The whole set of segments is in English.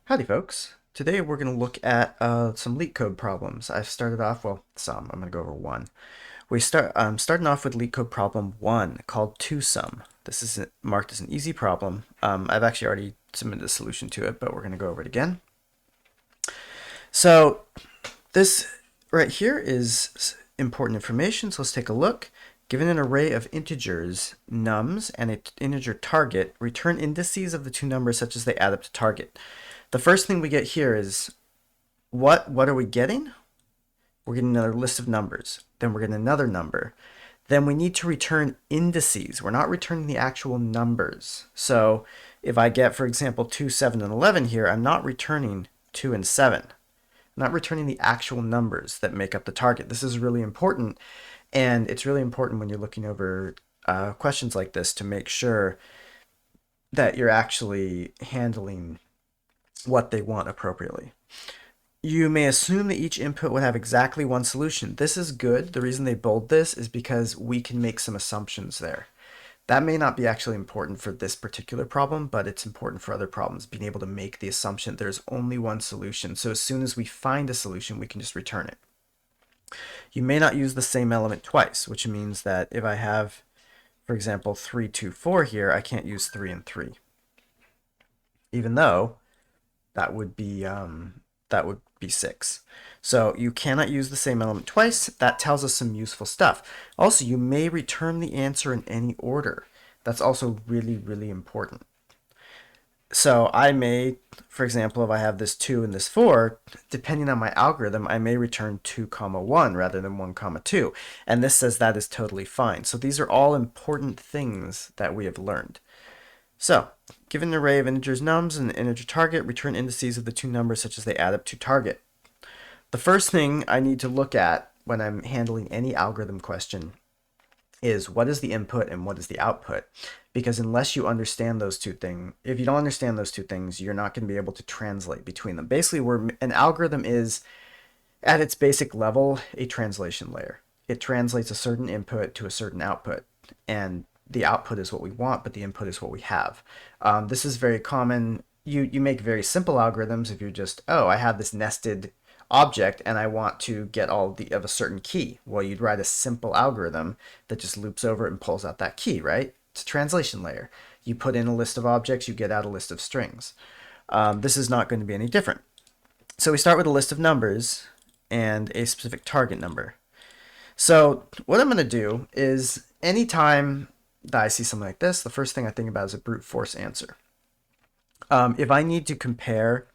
Howdy, folks. Today we're going to look at some Leetcode problems. I've started off, well, some. I'm going to go over one. I'm starting off with Leetcode problem 1 called two-sum. This is marked as an easy problem. I've actually already submitted a solution to it, but we're going to go over it again. So this right here is important information, so let's take a look. Given an array of integers, nums, and an integer target, return indices of the two numbers such as they add up to target. The first thing we get here is what are we getting? We're getting another list of numbers. Then we're getting another number. Then we need to return indices. We're not returning the actual numbers. So if I get, for example, 2, 7, and 11 here, I'm not returning 2 and 7. I'm not returning the actual numbers that make up the target. This is really important, and it's really important when you're looking over questions like this to make sure that you're actually handling what they want appropriately. You may assume that each input would have exactly one solution. This is good. The reason they bold this is because we can make some assumptions there. That may not be actually important for this particular problem, but it's important for other problems, being able to make the assumption there's only one solution. So as soon as we find a solution, we can just return it. You may not use the same element twice, which means that if I have, for example, 3, 2, 4 here, I can't use 3 and 3. Even though that would be 6. So you cannot use the same element twice. That tells us some useful stuff. Also, you may return the answer in any order. That's also really, really important. So I may, for example, if I have this 2 and this 4, depending on my algorithm, I may return 2, 1 rather than 1, 2. And this says that is totally fine. So these are all important things that we have learned. So, given an array of integers nums and an integer target, return indices of the two numbers such as they add up to target. The first thing I need to look at when I'm handling any algorithm question is what is the input and what is the output? Because unless you understand those two things, if you don't understand those two things, you're not going to be able to translate between them. Basically, an algorithm is, at its basic level, a translation layer. It translates a certain input to a certain output, and the output is what we want, but the input is what we have. This is very common. You make very simple algorithms if you're just, oh, I have this nested object and I want to get all of a certain key. Well, you'd write a simple algorithm that just loops over it and pulls out that key, right? It's a translation layer. You put in a list of objects, you get out a list of strings. This is not going to be any different. So we start with a list of numbers and a specific target number. So what I'm going to do is anytime that I see something like this, the first thing I think about is a brute force answer. If I need to compare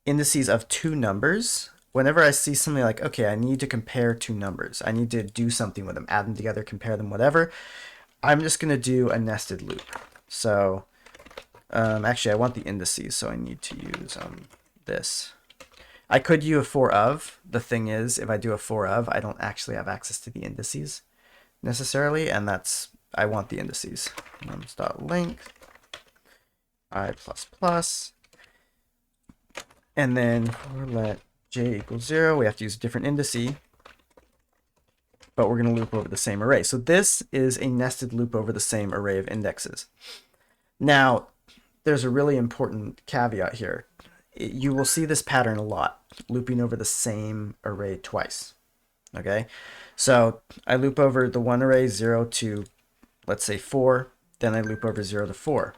indices of two numbers, whenever I see something like, okay, I need to compare two numbers, I need to do something with them, add them together, compare them, whatever, I'm just going to do a nested loop. So actually, I want the indices, so I need to use this. I could do a for of. The thing is, if I do a for of, I don't actually have access to the indices necessarily, and I want the indices. Nums.length I++, and then for let j equals 0, we have to use a different indice, but we're going to loop over the same array. So this is a nested loop over the same array of indexes. Now, there's a really important caveat here. You will see this pattern a lot, looping over the same array twice. Okay, so I loop over the one array 0 to, let's say, 4, then I loop over 0 to 4.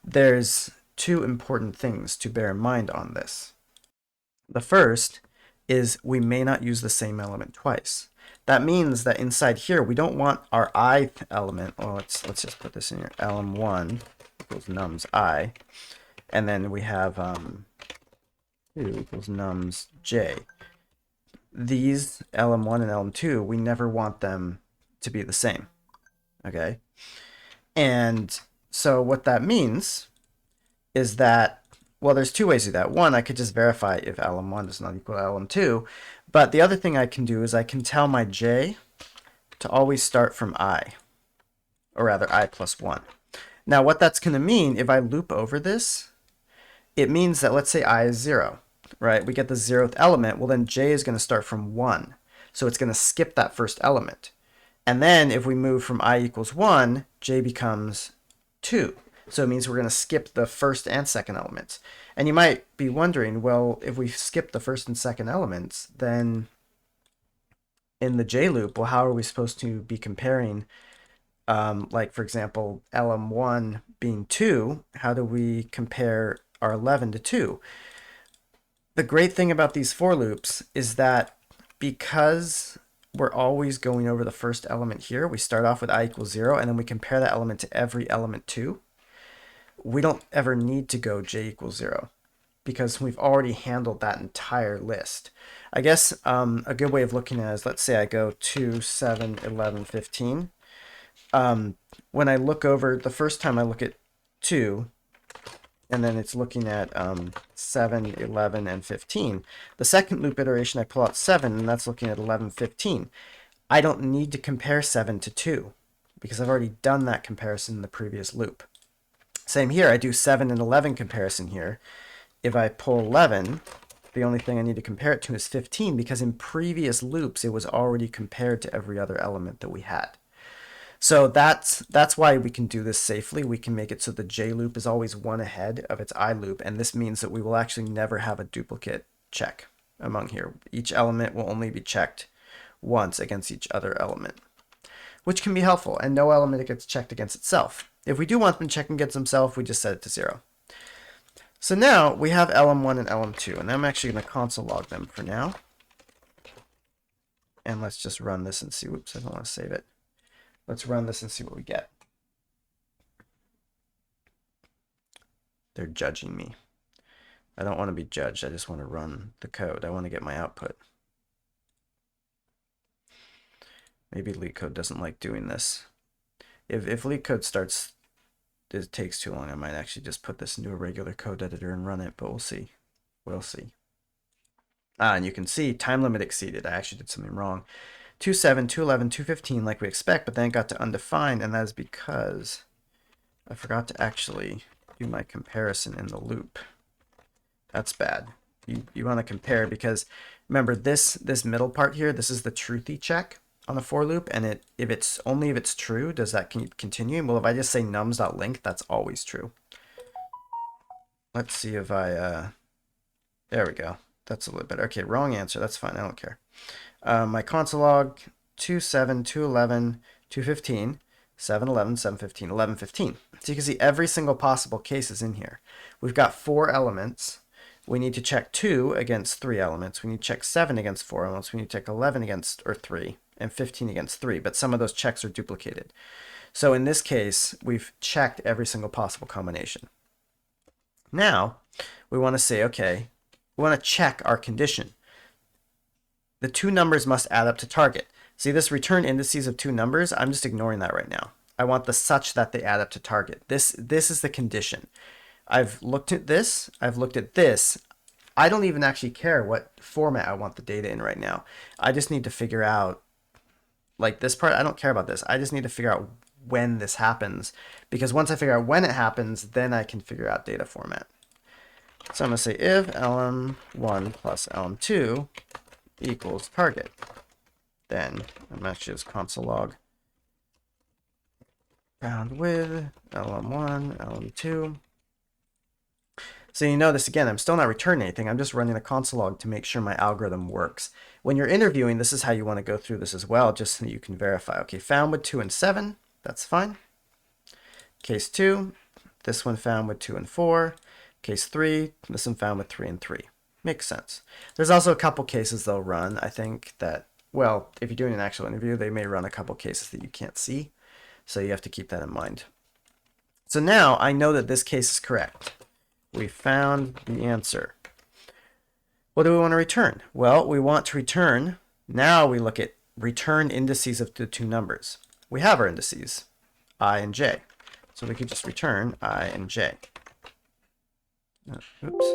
There's two important things to bear in mind on this. The first is we may not use the same element twice. That means that inside here, we don't want our ith element, well, let's just put this in here, lm1 equals nums I, and then we have 2 equals nums j. These lm1 and lm2, we never want them to be the same, okay? And so what that means is that, well, there's two ways to do that. One, I could just verify if lm1 does not equal lm2, but the other thing I can do is I can tell my j to always start from I, or rather I plus 1. Now what that's going to mean, if I loop over this, it means that let's say I is 0, right? We get the 0th element, well then j is going to start from 1, so it's going to skip that first element. And then if we move from I equals 1, j becomes 2. So it means we're going to skip the first and second elements. And you might be wondering, well, if we skip the first and second elements, then in the J loop, well, how are we supposed to be comparing, like, for example, LM1 being 2, how do we compare our 11 to 2? The great thing about these for loops is that because we're always going over the first element here, we start off with I equals 0, and then we compare that element to every element 2. We don't ever need to go j equals 0 because we've already handled that entire list. I guess a good way of looking at it is, let's say I go 2, 7, 11, 15. When I look over, the first time I look at 2, and then it's looking at 7, 11, and 15. The second loop iteration, I pull out 7, and that's looking at 11, 15. I don't need to compare 7 to 2 because I've already done that comparison in the previous loop. Same here, I do 7 and 11 comparison here. If I pull 11, the only thing I need to compare it to is 15 because in previous loops it was already compared to every other element that we had. So that's why we can do this safely. We can make it so the J loop is always one ahead of its I loop, and this means that we will actually never have a duplicate check among here. Each element will only be checked once against each other element, which can be helpful, and no element gets checked against itself. If we do want them checking against themselves, we just set it to 0. So now we have LM1 and LM2, and I'm actually going to console log them for now. And let's just run this and see. Whoops, I don't want to save it. Let's run this and see what we get. They're judging me. I don't want to be judged. I just want to run the code. I want to get my output. Maybe Leetcode doesn't like doing this. If Leetcode starts, it takes too long, I might actually just put this into a regular code editor and run it, but we'll see. We'll see. And you can see time limit exceeded. I actually did something wrong. 2.7, 2.11, 2.15 like we expect, but then it got to undefined, and that is because I forgot to actually do my comparison in the loop. That's bad. You want to compare because remember this middle part here, this is the truthy check on the for loop, and if it's true, does that continue? Well, if I just say nums.length, that's always true. Let's see if I there we go. That's a little better. Okay, wrong answer. That's fine. I don't care. My console log 2.7, 2.11, 2.15, 7.11, 7.15, 11.15. So you can see every single possible case is in here. We've got 4 elements. We need to check 2 against 3 elements. We need to check 7 against 4 elements. We need to check 11 against, or 3, and 15 against 3. But some of those checks are duplicated. So in this case, we've checked every single possible combination. Now, we want to say, okay, we want to check our condition. The 2 numbers must add up to target. See this return indices of 2 numbers? I'm just ignoring that right now. I want the such that they add up to target. This is the condition. I've looked at this. I've looked at this. I don't even actually care what format I want the data in right now. I just need to figure out, like this part, I don't care about this. I just need to figure out when this happens, because once I figure out when it happens, then I can figure out data format. So I'm going to say if lm1 plus lm2 equals target, then I'm actually just console log bound with lm1, lm2. So you notice again, I'm still not returning anything. I'm just running a console log to make sure my algorithm works. When you're interviewing, this is how you want to go through this as well, just so you can verify. Okay, found with 2 and 7, that's fine. Case 2, this one found with 2 and 4. Case 3, this one found with 3 and 3. Makes sense. There's also a couple cases they'll run, I think, that, well, if you're doing an actual interview, they may run a couple cases that you can't see. So you have to keep that in mind. So now I know that this case is correct. We found the answer. What do we want to return? Well, we want to return, now we look at return indices of the 2 numbers. We have our indices, I and j. So we could just return I and j. Oops.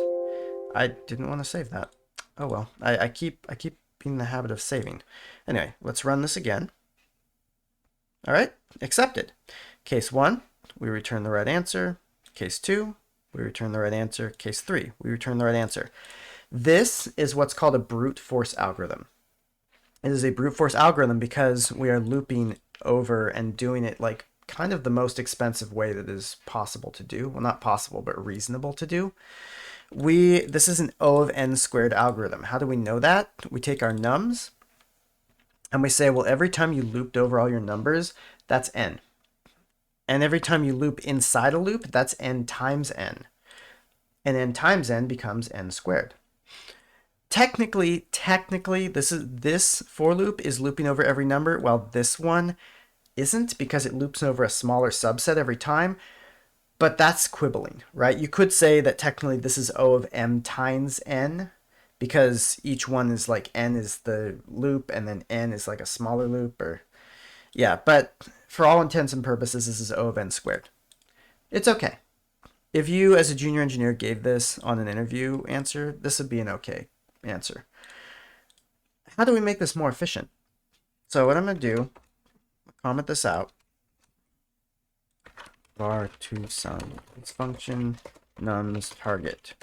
I didn't want to save that. Oh well, I keep being in the habit of saving. Anyway, let's run this again. All right, accepted. Case 1, we return the right answer. Case 2, we return the right answer. Case 3, we return the right answer. This is what's called a brute force algorithm. It is a brute force algorithm because we are looping over and doing it like kind of the most expensive way that is possible to do. Well, not possible, but reasonable to do. This is an O of n squared algorithm. How do we know that? We take our nums and we say, well, every time you looped over all your numbers, that's n. And every time you loop inside a loop, that's n times n. And n times n becomes n squared. Technically, this for loop is looping over every number, while this one isn't, because it loops over a smaller subset every time. But that's quibbling, right? You could say that technically this is O of m times n, because each one is like n is the loop and then n is like a smaller loop, or yeah, but for all intents and purposes, this is O of n squared. It's okay. If you, as a junior engineer, gave this on an interview answer, this would be an okay answer. How do we make this more efficient? So what I'm going to do, comment this out. Var to sum. It's function nums target.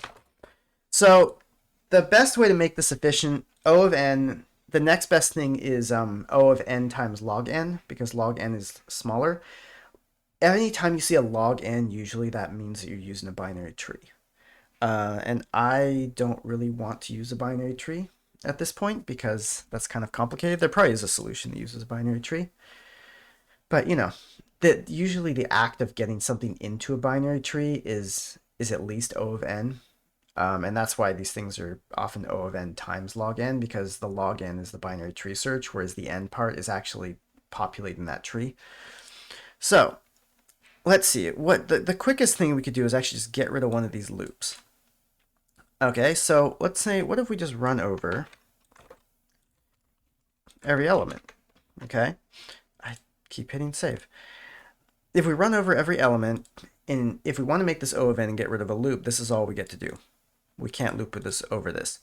So the best way to make this efficient, O of n, the next best thing is O of n times log n, because log n is smaller. Anytime you see a log n, usually that means that you're using a binary tree. And I don't really want to use a binary tree at this point because that's kind of complicated. There probably is a solution that uses a binary tree. But, you know, usually the act of getting something into a binary tree is at least O of n. And that's why these things are often O of n times log n, because the log n is the binary tree search, whereas the n part is actually populating that tree. So let's see. What the quickest thing we could do is actually just get rid of one of these loops. Okay, so let's say, what if we just run over every element? Okay, I keep hitting save. If we run over every element, and if we want to make this O of n and get rid of a loop, this is all we get to do. We can't loop with this over this.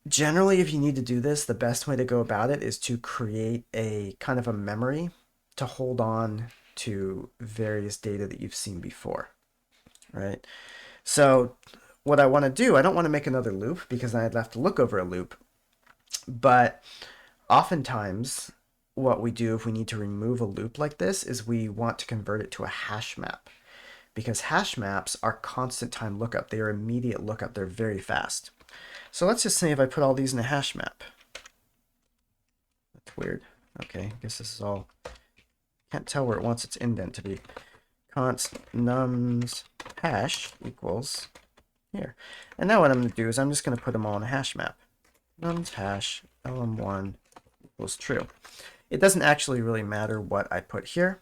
Generally, if you need to do this, the best way to go about it is to create a kind of a memory to hold on to various data that you've seen before, right? So what I want to do, I don't want to make another loop because I'd have to look over a loop. But oftentimes what we do if we need to remove a loop like this is we want to convert it to a hash map, because hash maps are constant time lookup. They are immediate lookup. They're very fast. So let's just say if I put all these in a hash map. That's weird. Okay, I guess this is all, can't tell where it wants its indent to be. Const nums hash equals here. And now what I'm going to do is I'm just going to put them all in a hash map. Nums hash lm1 equals true. It doesn't actually really matter what I put here.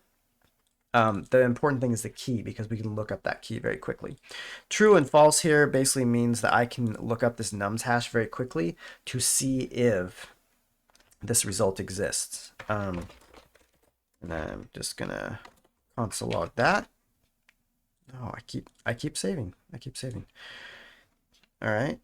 The important thing is the key, because we can look up that key very quickly. True and false here basically means that I can look up this nums hash very quickly to see if this result exists. And I'm just going to console log that. Oh, I keep saving. All right,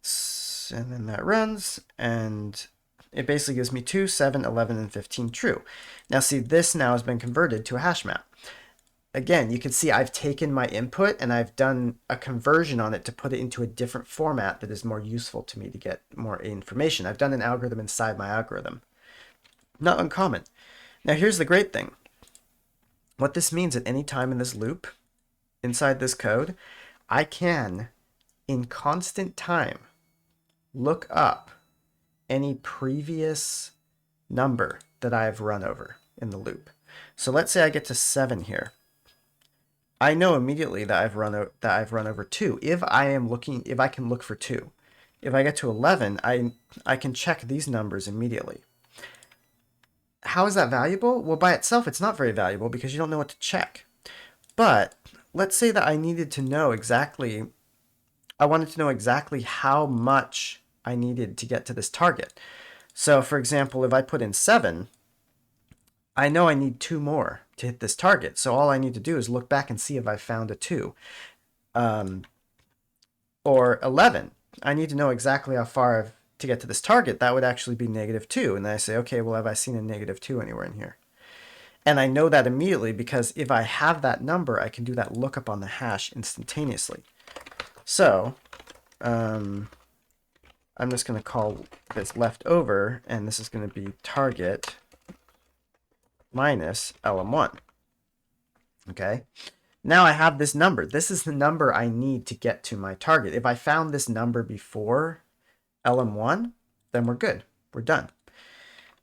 and then that runs, and it basically gives me 2, 7, 11, and 15 true. Now see, this now has been converted to a hash map. Again, you can see I've taken my input and I've done a conversion on it to put it into a different format that is more useful to me to get more information. I've done an algorithm inside my algorithm. Not uncommon. Now here's the great thing. What this means, at any time in this loop, inside this code, I can, in constant time, look up any previous number that I've run over in the loop. So let's say I get to 7 here. I know immediately that I've run over 2 if I can look for 2. If I get to 11, I can check these numbers immediately. How is that valuable? Well, by itself, it's not very valuable because you don't know what to check. But let's say that I wanted to know exactly how much I needed to get to this target. So for example, if I put in 7, I know I need 2 more to hit this target. So all I need to do is look back and see if I found a 2. Or 11, I need to know exactly how far to get to this target. That would actually be -2. And then I say, okay, well, have I seen a -2 anywhere in here? And I know that immediately because if I have that number, I can do that lookup on the hash instantaneously. So I'm just going to call this leftover, and this is going to be target minus lm1. Okay. Now I have this number. This is the number I need to get to my target. If I found this number before lm1, then we're good. We're done.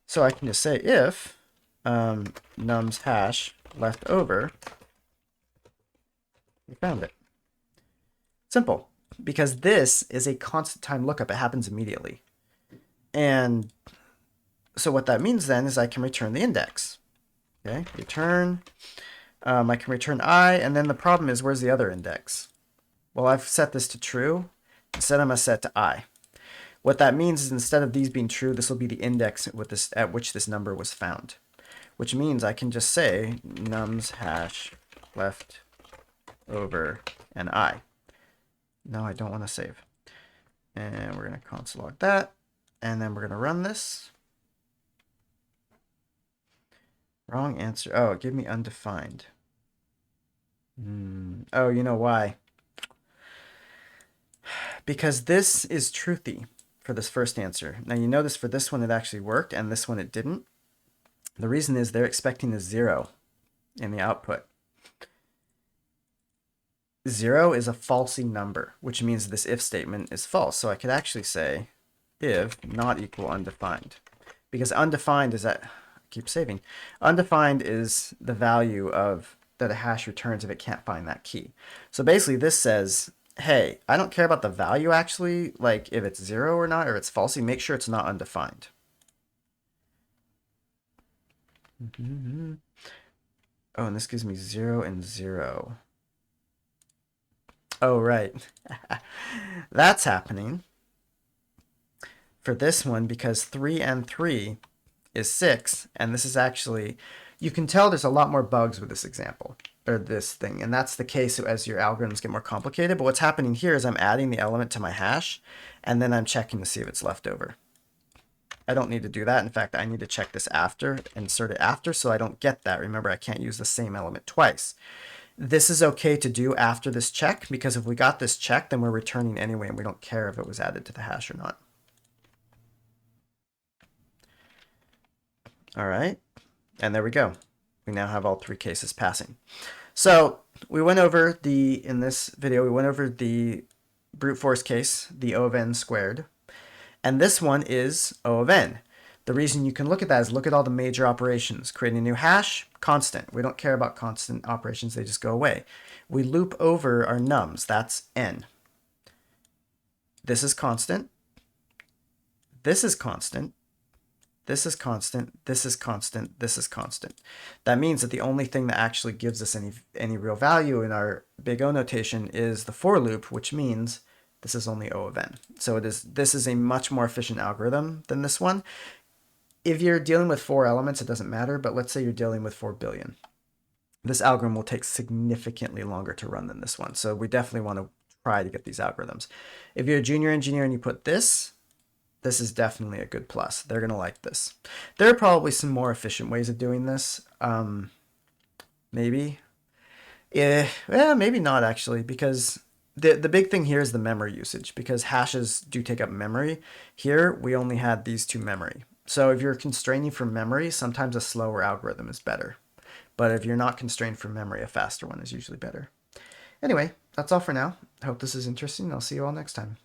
So I can just say if nums hash left over, we found it. Simple. Because this is a constant time lookup. It happens immediately. And so what that means then is I can return the index. Okay, return. I can return I, and then the problem is, where's the other index? Well, I've set this to true. Instead, I'm going to set to I. What that means is instead of these being true, this will be the index at which this number was found. Which means I can just say nums hash left over and I. No, I don't want to save. And we're going to console log that. And then we're going to run this. Wrong answer. Oh, give me undefined. Oh, you know why? Because this is truthy for this first answer. Now you notice for this one it actually worked and this one it didn't. The reason is they're expecting a 0 in the output. 0 is a falsy number, which means this if statement is false. So I could actually say if not equal undefined. Because undefined is that, I keep saving, undefined is the value of that a hash returns if it can't find that key. So basically this says, hey, I don't care about the value actually, like if it's 0 or not, or it's falsy, make sure it's not undefined. Oh, and this gives me 0 and 0. Oh, right. That's happening for this one because 3 and 3 is 6, and this is actually, you can tell there's a lot more bugs with this example, or this thing, and that's the case as your algorithms get more complicated. But what's happening here is I'm adding the element to my hash, and then I'm checking to see if it's left over. I don't need to do that. In fact, I need to check this after, insert it after, so I don't get that. Remember, I can't use the same element twice. This is okay to do after this check, because if we got this check, then we're returning anyway, and we don't care if it was added to the hash or not. All right, and there we go. We now have all 3 cases passing. So we went over in this video, we went over the brute force case, the O of n squared. And this one is O of n. The reason you can look at that is look at all the major operations. Creating a new hash, constant. We don't care about constant operations, they just go away. We loop over our nums, that's n. This is constant. This is constant. This is constant, this is constant, this is constant. That means that the only thing that actually gives us any real value in our big O notation is the for loop, which means this is only O of n. So this is a much more efficient algorithm than this one. If you're dealing with 4 elements, it doesn't matter, but let's say you're dealing with 4 billion. This algorithm will take significantly longer to run than this one. So we definitely want to try to get these algorithms. If you're a junior engineer and you put this is definitely a good plus. They're going to like this. There are probably some more efficient ways of doing this. Maybe. Yeah, maybe not actually, because the big thing here is the memory usage, because hashes do take up memory. Here, we only had these 2 memory. So if you're constraining for memory, sometimes a slower algorithm is better. But if you're not constrained for memory, a faster one is usually better. Anyway, that's all for now. I hope this is interesting. I'll see you all next time.